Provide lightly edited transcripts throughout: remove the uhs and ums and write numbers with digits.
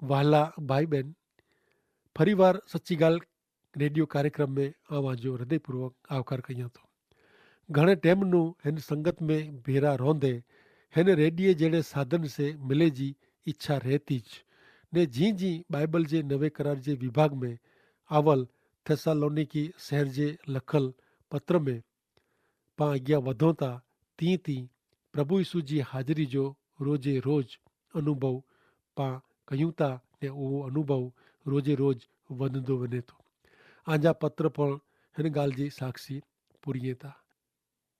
वाला भाई बहन, फरीवार सच्ची गाल रेडियो कार्यक्रम में आवाजो हृदयपूर्वक आवकार कयां तो। घणे टाइम नू हिन संगत में भेरा रोंदे हिन रेडियो जड़े साधन से मिले जी इच्छा रहती ज ने जी जी बाइबल जे नवे करार जे विभाग में आवल थेसालोनिकी शहर जे लखल पत्र में पा अॻियां वधूं था तीअं तीअं प्रभु यीशु जी हाज़िरी जो रोज़े रोज़ अनुभव पा कयूं था ने उहो अनुभव रोज़े रोज़ वधंदो वञे थो। आजा पत्र पण हिन ॻाल्हि जी साक्षी पूरीए था।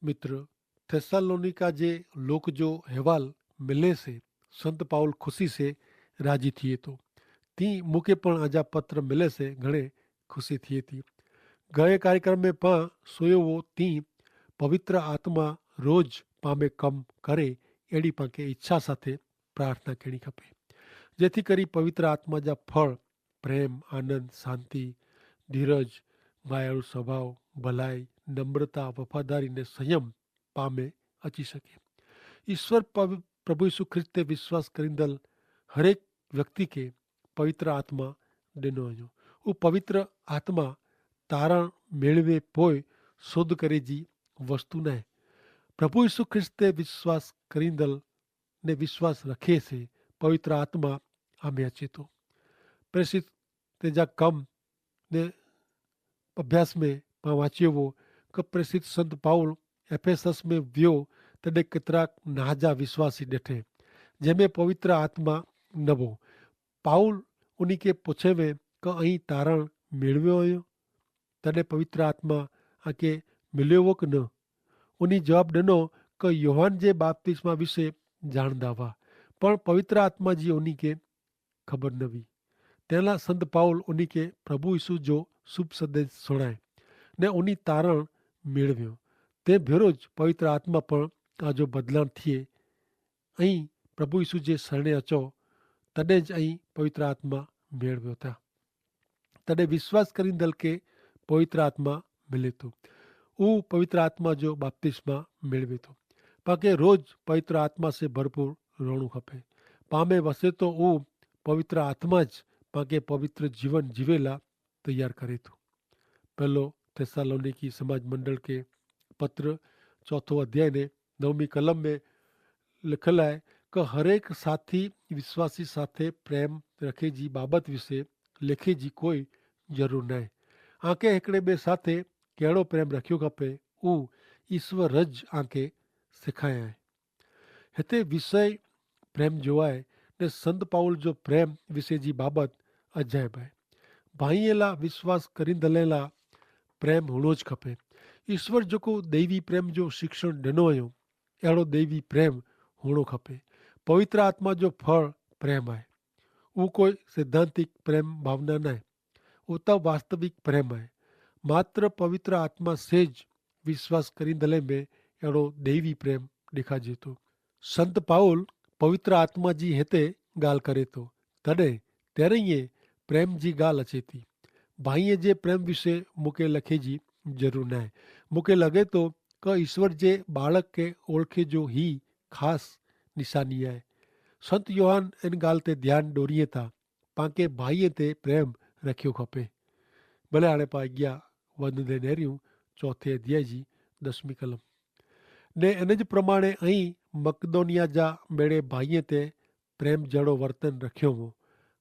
मित्र, थेसालोनिका जे लोक जो अहवाल मिलने से संत पाउल खुशी से राजी थिए थो। ती मूंखे पण आजा पत्र मिले से घणे खुशी थिए थी। गए कार्यक्रम में पा सोयो वो ती पवित्र आत्मा रोज पामे कम करे अड़ी पाके इच्छा साथे प्रार्थना करनी खपे, जेथी करी पवित्र आत्मा जा फल प्रेम, आनंद, शांति, धीरज, मायाळु स्वभाव, भलाई, नम्रता, वफादारी ने संयम पामे अची सके। ईश्वर प्रभु यीशु ख्रिस्त ते विश्वास करींदल हरेक व्यक्ति के पवित्र आत्मा ॾिनो वञो। वो पवित्र आत्मा तारण मेળવે पोइ शुद्ध करे जी वस्तु न है। प्रभु यीशु ख्रिस्त ते विश्वास करींदल ने विश्वास रखे से पवित्र आत्मा आमे अचे तो। प्रेषित तेजा कम ने अभ्यास में मां वाचियो वो कि प्रेषित संत पाउल एफेसस में वियो तॾहिं केतिरा नाजा विश्वासी ॾिठे जंहिंमें पवित्र आत्मा न हो। पाउल उन्ही खे पुछे वे कि अहीं तारण मेળવ્યો हुयो, तॾहिं पवित्र आत्मा आके मिलियो हो कि न। उन्ही जवाब ॾिनो कि योहान जे बपतिस्मा विषय ॼाणंदा हुआ, पण पवित्र आत्मा जी उन्ही खे ख़बर न हुई। तंहिं संत पाउल उन्ही खे प्रभु यीशु जो शुभ संदेश सुणाए ने उन्ही तारण मेળવ્યો। ते भेरो ज पवित्र आत्मा पण ताजो बदलाव थिए ऐं प्रभु यीशु जे शरणे अचो तॾहिं ज ऐं पवित्र आत्मा मेળવ્યો था। तॾहिं विश्वास करींदल के पवित्र आत्मा मिले थो। उहो पवित्र आत्मा जो बपतिस्मा मेળવે थो। पाके रोज पवित्र आत्मा से भरपूर रहणो खपे। पामे वसे तो उहो पवित्र आत्मा ज पाके पवित्र जीवन जीवेला तैयार करे थो। पहलो थेसालोनिकी समाज मंडल के पत्र 4 अध्याय ने 9वीं कलम में लिखल है कि हरेक साथी विश्वासी साथे प्रेम रखे जी बाबत विषय लिखे जी कोई जरूर न है। आके हिकड़े ॿिए साथे कहिड़ो प्रेम रखियो खपे उहो ईश्वर रज आके सिखाया है। हिते विषय प्रेम जो आहे ने संत पाउल जो प्रेम विषय जी बाबत अजायब है। भाईअ ला विश्वास करींदले ला प्रेम हुअणो ज खपे। ईश्वर जेको दैवी प्रेम जो शिक्षण ॾिनो हुयो अहिड़ो दैवी प्रेम हुअणो खपे। पवित्र आत्मा जो फल प्रेम आहे। उहो कोई सिद्धांतिक प्रेम भावना न आहे, उहो त वास्तविक प्रेम आहे। मात्र पवित्र आत्मा सेज विश्वास करींदले में अहिड़ो दैवी प्रेम ॾेखारिजे थो। संत पाउल पवित्र आत्मा जी हिते ॻाल्हि करे थो, तॾहिं तेरहीं प्रेम जी ॻाल्हि अचे थी। भाईअ जे प्रेम विषय मूंखे लिखे जी ज़रूरु न आहे। मूंखे लॻे थो कि ईश्वर जे बालक खे ओळखे जो ही ख़ासि निशानी आहे। संत योहान इन ॻाल्हि ते ध्यानु ॾोरीअ था, पाके भाईअ ते प्रेम रखियो खपे। भले हाणे पाण अॻियां वधंदे नेरियूं 4 अध्याय जी 10वीं कलम ने इन जे प्रमाणे ऐं मकदोनिया जा मेड़े भाईअ ते प्रेम जहिड़ो वर्तन रखियो हो।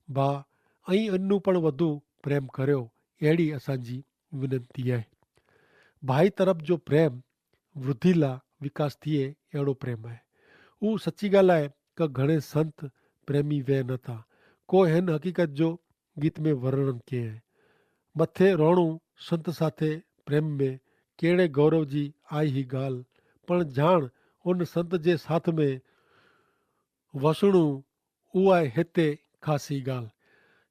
भाउ ऐं अनु पण वधू प्रेम करियो, अहिड़ी असांजी विनंती आहे। भाई तरफ़ जो प्रेम वृद्धि ला विकास थिए अहिड़ो प्रेम आहे। उहो सची ॻाल्हि आहे कि घणे संत प्रेमी वे नथा। को हिन हक़ीक़त जो गीत में वर्णन कयो आहे। मथे रोणू संत साथे प्रेम में कहिड़े गौरव जी आई ही ॻाल्हि, पण जाण उन संत जे साथ में वसणू उहा आहे हिते ख़ासी ॻाल्हि।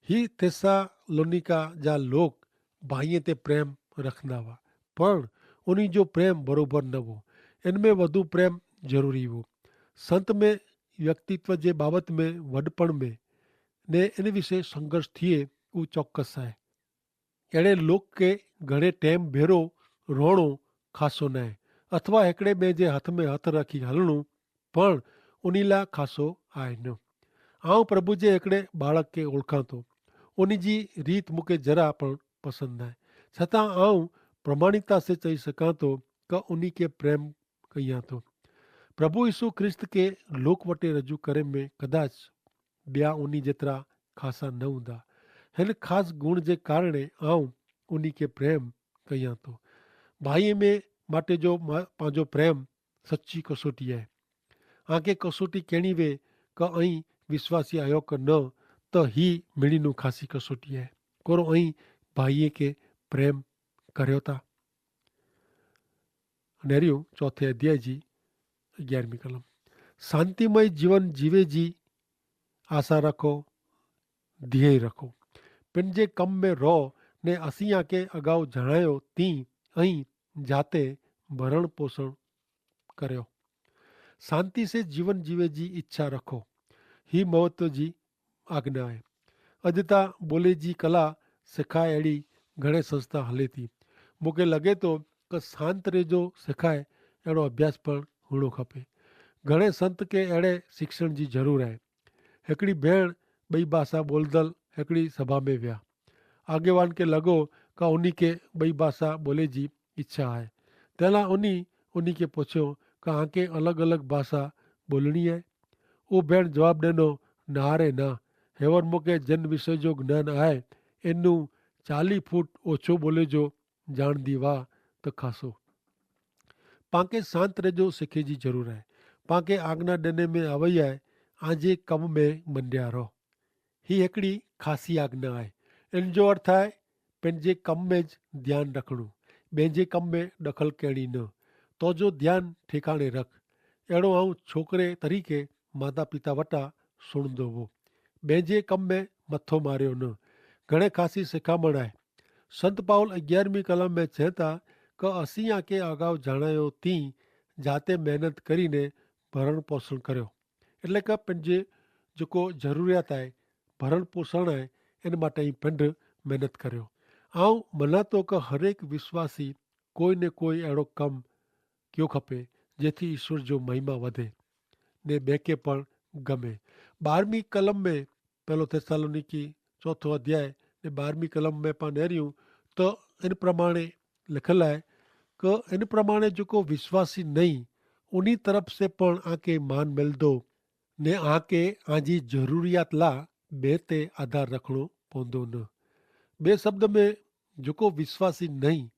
ही थेसालोनिका जा लोग भाईअ ते प्रेम रखंदा हुआ, पण उन्ही जो प्रेम बरोबर न हो। इनमें वधू प्रेम ज़रूरी हो। संत में व्यक्तित्व जे बाबत में वॾपण में ने इन विषय संघर्ष थिए उहो चौकस आहे। अहिड़े लोग के घणे टाइम भेरो रोअणो ख़ासो न आहे, अथवा हिकिड़े ॿिए जे हथ में हथ रखी हलणो पण उन लाइ ख़ासो आहे न। आउं प्रभु जे हिकिड़े बालक खे ओळखां थो। उन जी रीत मूंखे जरा पण पसंदि न आहे, छतां आउं प्रमाणिकता से चई सघां थो त उन खे प्रेम कयां थो। प्रभु यीशु ख्रिस्त खे लोक वटि रजू करे में कदाच ॿिया उन जेतिरा ख़ासा न हूंदा। हिन ख़ासि गुण जे कारण आउं उन खे प्रेम कयां थो। भाईअ में माटे जो पंहिंजो प्रेम सची कसोटी आहे। आके कसोटी कहिड़ी वे क ऐं विश्वासी आहियो क न, त ही मिड़ीनू ख़ासी कसोटी आहे। कोरो ऐं भाईअ खे प्रेम करियो था। नेरियूं चौथे अध्याय जी 11वीं कलम। शांतिमय जीवन जीवे जी आशा रखो, धीअ रखो, पंहिंजे कम में रहो ने असीं आके अगाऊ जणायो तीं ऐं जाते भरण पोषण करियो। शांति से जीवन जीवे जी इच्छा रखो, ही महत्व जी आज्ञा आहे। अॼु त ॿोले जी कला सिखाए अहिड़ी घणे संस्था हले थी। मूंखे लॻे थो त शांत रहिजो सिखाए अहिड़ो अभ्यास पण हुअणो खपे। घणे संत खे अहिड़े शिक्षण जी ज़रूरत आहे। हिकिड़ी भेण ॿई भाषा ॿोलदड़ हिकिड़ी सभा में विया। आगेवान खे लॻो का उन खे ॿई भाषा ॿोले जी इच्छा आहे। तंहिं उन खे पुछियो का आके अलॻि अलॻि भाषा ॿोलणी आहे। उहो भेण जवाबु ॾिनो, न हारे न, हेवर मूंखे जिन विषय जो ज्ञान आहे इनू 40 फुट ओछो ॿोले जो ॼाणदी वाह त ख़ासो। पांखे शांत रहिजो सिखे जी ज़रूरत आहे। पांखे आज्ञा ॾिने में आवई आहे, आजे कम में मंडिया रहो। ही हिकिड़ी ख़ासी आज्ञा आहे। इन जो अर्थ आहे पंहिंजे कम में ध्यानु रखणो, ॿिए कम में दख़ल कहिड़ी न। तो जो ध्यानु ठिकाणे रख। अहिड़ो आउं छोकिरे तरीक़े माता पिता वटां सुणंदो हो, ॿिए कम में मथो मारियो न। घणे ख़ासी सिखामण आहे। संत पाउल 11वीं कलम में चए था क असीं आके अगाऊ जणायो तीं जाते महिनत કરીને भरण पोषण કર્યો। એટલે કે पंहिंजे जेको ज़रूरियात आहे, भरण पोषण आहे, इन માટે पिंड महिनत કર્યો। आउं मञा थो क हरेक विश्वासी कोई न कोई अहिड़ो कमु कयो खपे जेથી ईश्वर जो महिमा वधे ने ॿिए पण गमे। 12वीं कलम में पहलो थेसालोनिकी 4 अध्याय ने 12वीं कलम में पाण नेरियूं तो इन प्रमाणे लिखल आहे क इन प्रमाणे जेको विश्वासी नहीं उन्हीं तरफ से पण आके मान मिलदो ने आके आजी ज़रूरियात ला ॿिए ते आधार रखणो पवंदो न। ॿिए शब्द में जेको विश्वासी नहीं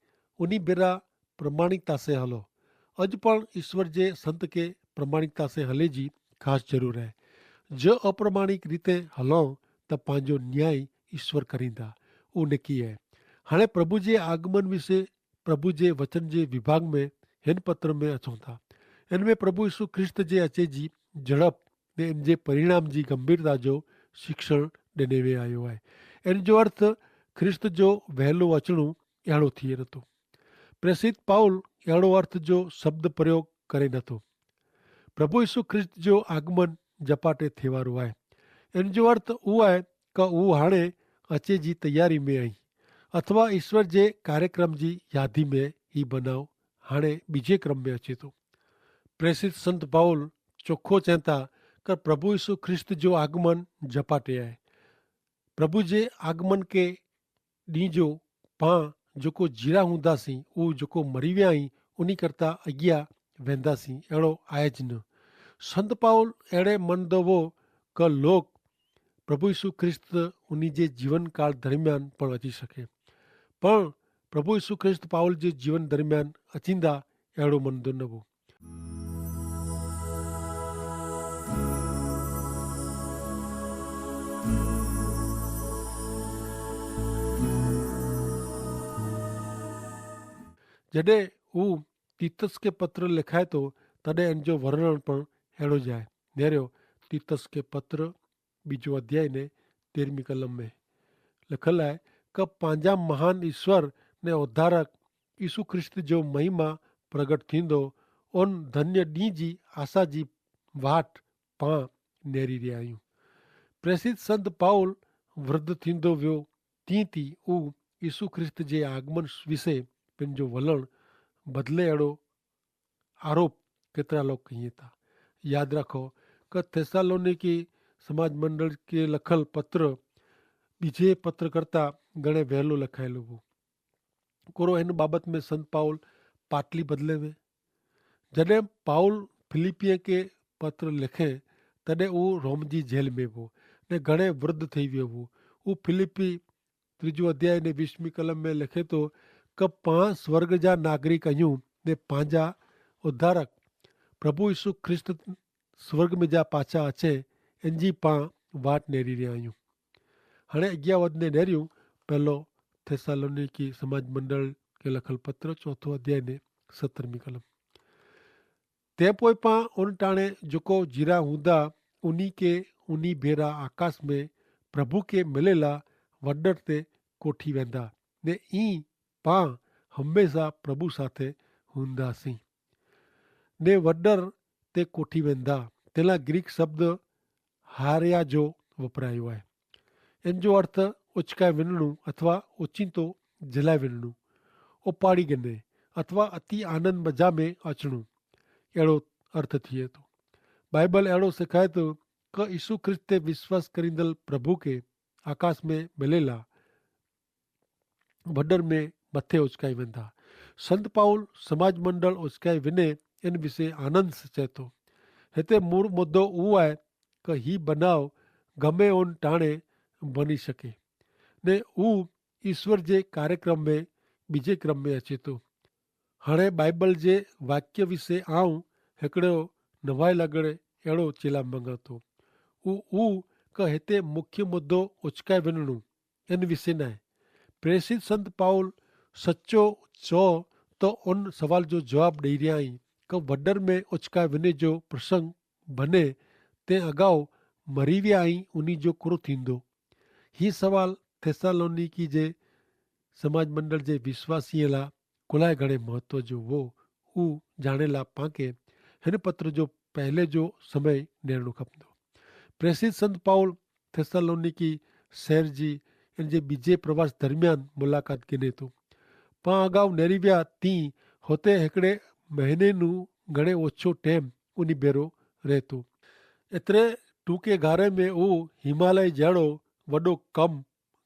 उन्हीं बेरा प्रमाणिकता से हलो। अॼु पण ईश्वर जे संत के प्रमाणिकता से हले जी ख़ासि ज़रूरत आहे। जो अप्रमाणिक रीते हलो त पंहिंजो न्याय ईश्वर करींदा, उहो निकी आहे। हाणे प्रभु जे आगमन विषय प्रभु जे वचन जे विभाग में हिन पत्र में अचूं था। इन में प्रभु यीशु ख्रिस्त जे अचे जी झड़प ने इन जे परिणाम जी गंभीरता जो शिक्षण ॾिने में आयो आहे। इन जो अर्थ ख्रिस्त जो वहलो अचणो अहिड़ो थिए नथो। प्रेसित पाउल अहिड़ो अर्थ जो शब्द प्रयोग करे नथो। प्रभु यीशु ख्रिस्त जो आगमन जपाटे थिए वारो आहे। इन जो अर्थ उहो आहे क उहो हाणे अचे जी तयारी में आई अथवा ईश्वर जे कार्यक्रम जी यादि में ही बनाव हाणे ॿिजे क्रम में अचे थो। प्रेसित संत पाउल चोखो चवनि था क प्रभु यीशु ख्रिस्त जो आगमन जपाटे आहे। प्रभु जे आगमन के ॾींहं जो पां जेको जीरा हूंदासीं उहो जेको मरी विया आहियूं उन करता अॻियां वेंदासीं, अहिड़ो आहे ज न। संत पाउल अहिड़े मञंदो हो क लोक प्रभु यीशु ख्रिस्त उन जे जीवन काल दरमियान पण अची सघे, पण प्रभु यीशु ख्रिस्त पाउल जे जीवन दरमियान अचींदा अहिड़ो मञंदो न हो। जॾहिं हू तीतस के पत्र लिखाए थो तॾहिं इन जो वर्णन पण अहिड़ो ज आहे। नेरियो तीतस के पत्र 2 अध्याय ने 13वीं कलम में लिखल आहे क पंहिंजा महान ईश्वर ने उद्धारक यीशु ख्रिस्त जो महिमा प्रगट थींदो उन धन्य ॾींहं जी आशा जी वाट पां नेरी रहिया आहियूं। प्रेसित संत पाउल वृद्ध थींदो वियो तीअं तीअं हू यीशु ख्रिस्त जे आगमन विषय पंहिंजो वलण बदिले अहिड़ो आरोप केतिरा लोग कनि था। यादि रखो क थेसालोनिकी समाज मंडल के लखल पत्र बीजे पत्र करता घणे वहेलो लखायलु हो। कोरो इन बाबत में संत पाउल पाटली बदले में जॾहिं पाउल फिलिपिय के पत्र लिखे तॾहिं उहो रोम जी जेल में हो ने घणे वृद्ध थी वियो हो। उहो फिलिपी 3 अध्याय ने 20वीं कलम में लिखे थो क पां स्वर्ग जा नागरिक आहियूं ने पंहिंजा उद्धारक प्रभु यीशु ख्रिस्त स्वर्ग में जा पाछा अचे इन जी पां वाट नेरी रहिया आहियूं। हाणे अॻियां वधंदे नेरियूं पहलो थेसालोनिकी समाज मंडल के लखल पत्र 4 अध्याय ने 17वीं कलम। तंहिं पोइ पां उन टाणे जेको जीरा हूंदा उन्ही के उन्ही भेरा आकाश में प्रभु के मिलेला वॾर ते कोठी वेंदा ने ई पां हमेशा प्रभु साथे हूंदासीं ने वॾर ते कोठी वेंदा। तें लाइ ग्रीक शब्द हारिया जो वपरायो आहे। इन जो अर्थ उचकाए विञणु अथवा ओचीतो जलाए विञणु, उपाड़ी गिने अथवा अति आनंद मज़ा में अचणु अहिड़ो अर्थ थिए थो। बाइबल अहिड़ो सेखारे थो क यीशु ख्रिस्त ते विश्वास करींदड़ प्रभु के आकाश में मिलेला वॾर में मथे उचकाई वेंदा। संत पाउल समाज मंडल उचकाए विने इन विषय आनंद से चए थो। हिते मूल मुद्दो उहो आहे क ही बनाव गमे उन टाणे बनी सके ने उहो ईश्वर जे कार्यक्रम में बीजे क्रम में अचे थो। हाणे बाइबल जे वाक्य विषय आऊं हिकिड़ो नवाए लॻड़े अहिड़ो चिला मंगा थो। उहो क हिते मुख्य मुद्दो उचकाए वञणु इन विषय न आहे। प्रेसित संत पाउल सचो चओ तो उन सवाल जो जवाब ॾेई रहिया आहीं क वॾर में उचकाए वञे जो प्रसंग बने ते अगाउ मरी विया आहीं उन्ही जो कुरो थींदो। ही सवाल थेसालोनिकी जे समाज मंडल जे विश्वासीअ लाइ कुलाए घणे महत्व जो हो। उहो जाणे ला पांखे हिन पत्र जो पहले जो समय ॾियणो खपंदो। प्रेसित संत पाउल थेसालोनिकी शहर जी इन जे बीजे प्रवास दरमियान मुलाक़ात गिने थो। पां अगाउ नेरी विया तीं हुते हिकिड़े महीने नू घणे ओछो टाइम उन भेरो रहे थो। एतिरे टूके गारे में उहो हिमालय जहिड़ो वॾो कमु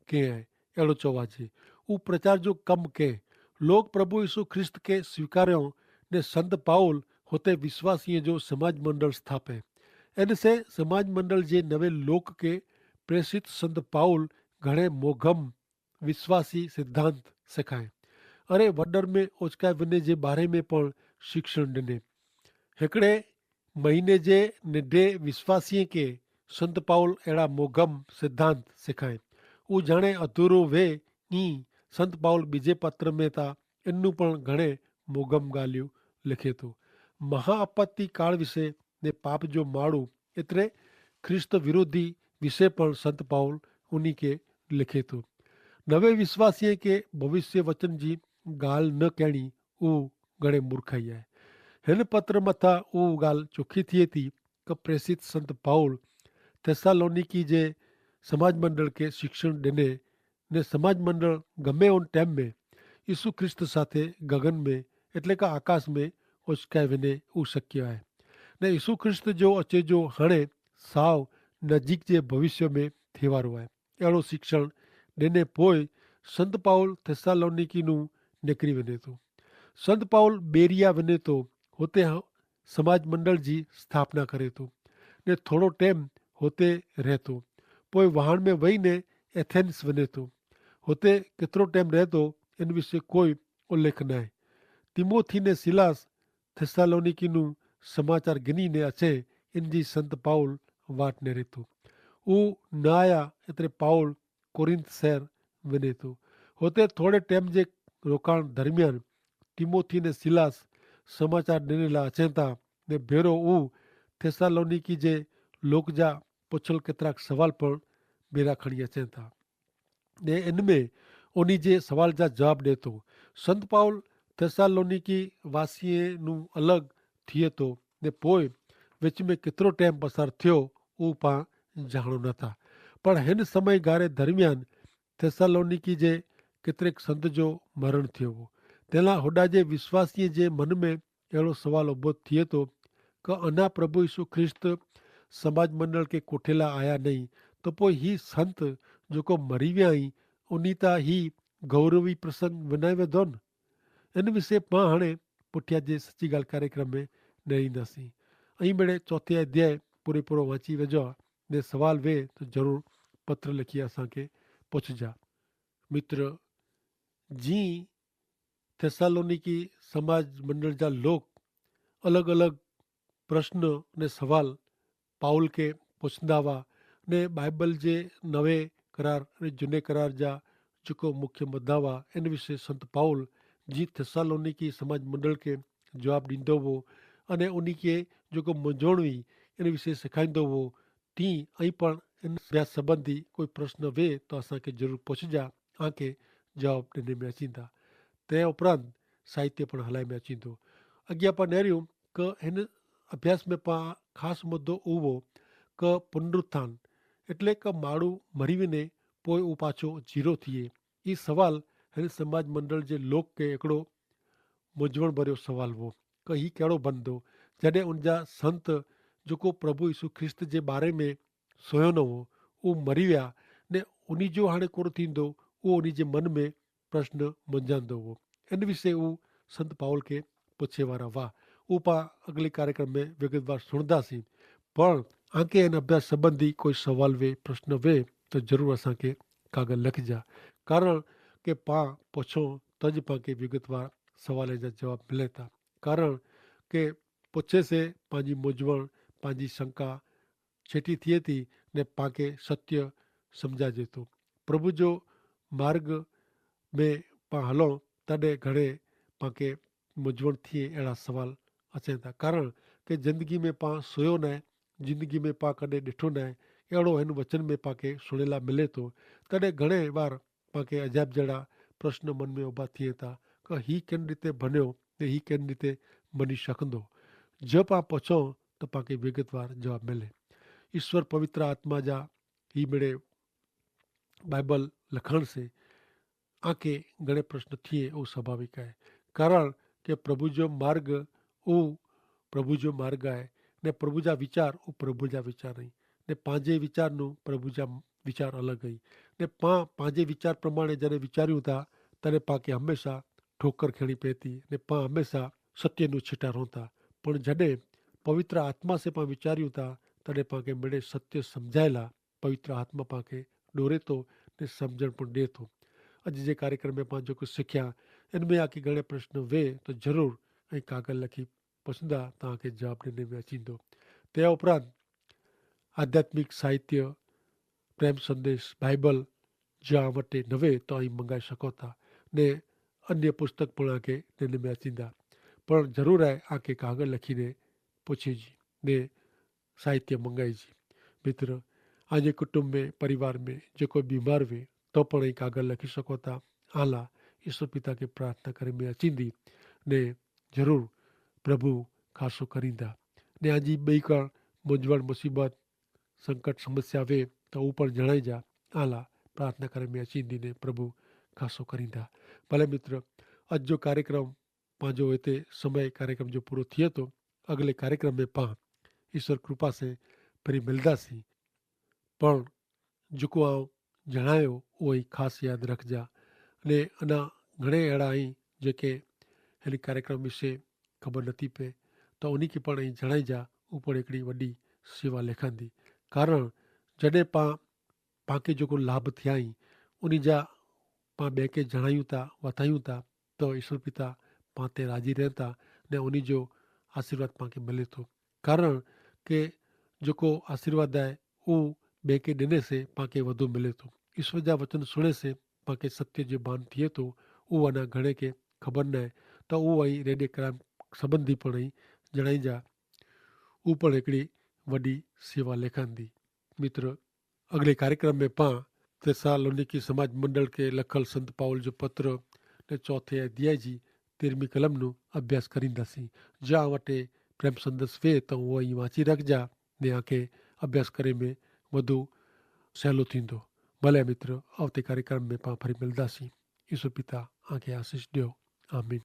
कयईं आहे अहिड़ो चवाजे। उहो प्रचार जो कमु कयईं। लोग प्रभु यीशु ख्रिस्त के स्वीकारियो ने संत पाउल हुते विश्वासीअ जो समाज मंडल स्थापे। इन से समाज मंडल जे नवे लोक के प्रेसित संत पाउल घणे मोघम विश्वासी सिद्धांत सेखारे अरे वॾर में उचकाए वञे जे बारे में पण शिक्षण ॾिने। हिकिड़े महीने जे निढे विश्वासीअ के संत पाउल अहिड़ा मोघम सिद्धांत सेखारे। उहो जाणे अधूरो वे ई संत पाउल बीजे पत्र में था इनू पण घणे मोघम ॻाल्हियूं लिखे थो। महाआपत्ति काल विषय ने पाप जो माड़ू एतिरे ख्रिस्त विरोधी विषय पण संत पाउल उन्ही के लिखे थो। नवे विश्वासीअ के भविष्य वचन जी ॻाल्हि न कहिड़ी उहो घणे मूर्खाई आहे। हिन पत्र मथां उहो ॻाल्हि चोखी थिए थी क प्रेसित संत पाउल थेसालोनिकी जे समाज मंडल के शिक्षण ॾिने ने समाज मंडल गमे उन टाइम में यीशु ख्रिस्त साथे गगन में એટલે કે આકાશ में उचकाए वञे उहो शक्य आहे ने यीशु ख्रिस्त जो अचे जो हाणे साव नज़दीक जे भविष्य में थिए वारो आहे। अहिड़ो शिक्षण ॾिने पोइ संत पाउल थेसालोनिकी नू निकिरी वञे थो। संत पाउल बेरिया वञे थो। हुते समाज मंडल जी स्थापना करे थो ने थोरो टाइम हुते रहे थो। पोइ वाहन में वेही ने एथेंस वञे थो। हुते केतिरो टाइम रहे थो इन विषय कोई उल्लेख न आहे। तिमोथी ने सिलास थेसालोनिकी नू समाचार गिनी ने अचे इन जी संत पाउल वाट नेरे थो। उहो न आया एतिरे पाउल कोरिंथ शहर वञे थो। हुते थोरे टाइम जे रोकाण दरमियान तिमोथी ने सिलास समाचार ॾिने लाइ अचनि था ने भेरो उहो थेसालोनिकी जे लोक जा पुछल केतिरा सवाल पण भेरा खणी अचनि था ने इन में उन्ही जे सवाल जा जवाब ॾिए थो। संत पाउल थेसालोनिकी वासीअ नू अलॻि थिए थो ने पोइ विच में केतिरो टाइम पसार थियो उहो पाण ॼाणो नथा। पर हिन समय गारे दरमियान थेसालोनिकी जे केतिरेक संत जो मरण थियो हो। तंहिं लाइ होॾा जे विश्वासीअ जे मन में अहिड़ो सुवाल उभो थिए थो क अञा प्रभु यीशु ख्रिस्त समाज मंडल के कोठेला आया नहीं तो पोइ ही संत जेको मरी विया आहीं उन्ही तां ही गौरवी प्रसंग विञाए वेंदो न। इन विषय मां हाणे पुठियां जे सची ॻाल्हि कार्यक्रम में ॾेईंदासीं। ऐं भेणे चौथे अध्याय पूरे पूरो वांची वेझो आहे ने सवाल वे त ज़रूरु पत्र लिखी असांखे पुछजा। मित्र, जीअं थेसालोनिकी समाज मंडल जा लोग अलॻि अलॻि प्रश्न ने सवाल पाउल खे पुछंदा हुआ ने बाइबल जे नवे करार ऐं झूने करार जा जेको मुख्य मुद्दा हुआ इन विषय संत पाउल जीअं थेसालोनिकी समाज मंडल खे जवाबु ॾींदो हो अने उन खे जेको मुंझवण हुई इन विषय सेखारींदो हो तीअं ऐं पण इन ॿिया संबंधी कोई प्रश्न वे त असांखे ज़रूरु पुछजा, तव्हांखे जवाबु ॾिने में अचींदा। तंहिं उपरांत साहित्य पण हलाए में अचींदो। अॻियां पाण नेरियूं क हिन अभ्यास में पाण ख़ासि मुद्दो उहो क पुनरुत्थान એટલે કે માણું મરી વञे पोइ उहो पाछो जीरो थिए। ई सवाल हिन समाज मंडल जे लोक खे हिकिड़ो मुंझवण भरियो सवाल हो क ही कहिड़ो बनंदो जॾहिं उनजा संत जेको प्रभु यीशु ख्रिस्त जे बारे में सोयो न हो उहो मरी विया ने उन जो हाणे कोन थींदो उहो उन जे मन में प्रश्न मुंझाईंदो हो। इन विषय उहो संत पाउल खे पुछे वारा हुआ। उहो पाण अॻिले कार्यक्रम में विगतवार सुणंदासीं। पण आके हिन अभ्यास संबंधी कोई सवाल वे प्रश्न वे त ज़रूरु असांखे कागल लिखिजा, कारण के पाण पुछूं त ज पाण खे विगतवार सवाल जा जवाब मिले था। कारण के पुछे से पंहिंजी मुंझवण पंहिंजी शंका छेटी थिए थी ने पाण खे सत्य सम्झाइजे थो। प्रभु जो मार्ग में पाण हलूं तॾहिं घणे पाण खे मुंझवण थिए अहिड़ा सवाल अचनि था। कारण के ज़िंदगी में पाण सोयो न आहे, ज़िंदगी में पाण कॾहिं ॾिठो न आहे, अहिड़ो हिन वचन में पाण खे सुणे लाइ मिले थो। तॾहिं घणे बार पाण खे अजाब जहिड़ा प्रश्न मन में उभा थिए था क ही किन रीते बनियो त ही किन रीते बनी सघंदो। जब पाण पुछूं त पाण खे विगतवार जवाब मिले। ईश्वर पवित्र आत्मा जा ही मिड़े बाइबल लिखण से आके घणे प्रश्न थिए उहो स्वाभाविक आहे। कारण के प्रभु जो मार्ग उहो प्रभु जो मार्ग आहे ने प्रभु जा वीचार उहो प्रभु जा वीचार आहिनि ने पंहिंजे वीचारનું प्रभु जा वीचार अलॻि आहिनि ने पाण पंहिंजे वीचार प्रमाणे जॾहिं वीचारियूं था तॾहिं पाण खे हमेशह ठोकर खणी पए थी ने पाण हमेशह सत्य નું छिटा रहूं था। पण जॾहिं पवित्र आत्मा से पाण वीचारियूं था तॾहिं पाण खे मिड़े सत्य सम्झाए लाइ पवित्र आत्मा पाण खे ॾोरे थो ने सम्झण पण ॾिए थो। अॼु जे कार्यक्रम में पाण जेको सिखिया इनमें आके घणे प्रश्न वे त ज़रूरु ऐं कागल लिखी पुछंदा तव्हांखे जवाबु ॾिने में अचींदो। तंहिं उपरांत आध्यात्मिक साहित्य प्रेम संदेश बाइबल जा वटि नवे तव्हां मंगाए सघो था ने अन्य पुस्तक पण आके ॾिने में अचींदा। पण ज़रूरु आहे आके कागल लिखीने पुछिजी ने साहित्य मंगाइजी। मित्र, आजे कुटुंब में परिवार में जेको बीमार वे तो पण ई कागल लिखी सघो था। आला ईश्वर पिता खे प्रार्थना करे में अचींदी ने ज़रूरु प्रभु ख़ासो करींदा ने आजी ॿई का मुंझवण मुसीबत संकट समस्या वे त उहो पण जणाइजा। आला प्रार्थना करे में अचींदी ने प्रभु ख़ासो करींदा। भले मित्र, अॼु जो कार्यक्रम पंहिंजो हिते समय कार्यक्रम जो पूरो थिए थो। अॻिले कार्यक्रम में पाण ईश्वर कृपा से वरी मिलंदासीं। पण जेको आउं जणायो उहो ई ख़ासि यादि रखिजा ने अञा घणे अहिड़ा आहिनि जेके हिन कार्यक्रम विषय ख़बर नथी पए त उन खे पाण ई जणाइजा। उहो पण हिकिड़ी वॾी शेवा लिखंदी। कारण जॾहिं पाण खे जेको लाभ थिया आहिनि उन जा पाण ॿिए खे जणायूं था वधायूं था त ईश्वर पिता पाण ते राज़ी रहनि था ने उन जो आशीर्वाद पाण खे मिले थो। कारण के जेको आशीर्वाद आहे उहो ॿिए खे ॾिने से पाण खे वधो मिले थो। ईश्वर जा वचन सुणे से पाण खे सत्य जो भान थिए थो। उहो अञा घणे खे ख़बर न आहे त उहो ऐं रेडियो क्राइम संबंधी पण ई जणाइजा। उहो पण हिकिड़ी वॾी सेवा लिखंदी। मित्र, अॻिले कार्यक्रम में पाण थेसालोनिकी समाज मंडल खे लखल संत पाउल जो पत्र ने चौथे अध्याय जी 13वीं कलमનું अभ्यास करींदासीं। जा वटि प्रेम संदेश वे त उहो ई वांची रखिजा ने आखे अभ्यास करे में वधु सवलो थींदो। भले मित्र, आवते कार्यक्रम में पाण फरी मिलंदासीं। ईश्वर पिता आखे आशीष ॾियो। आमीन।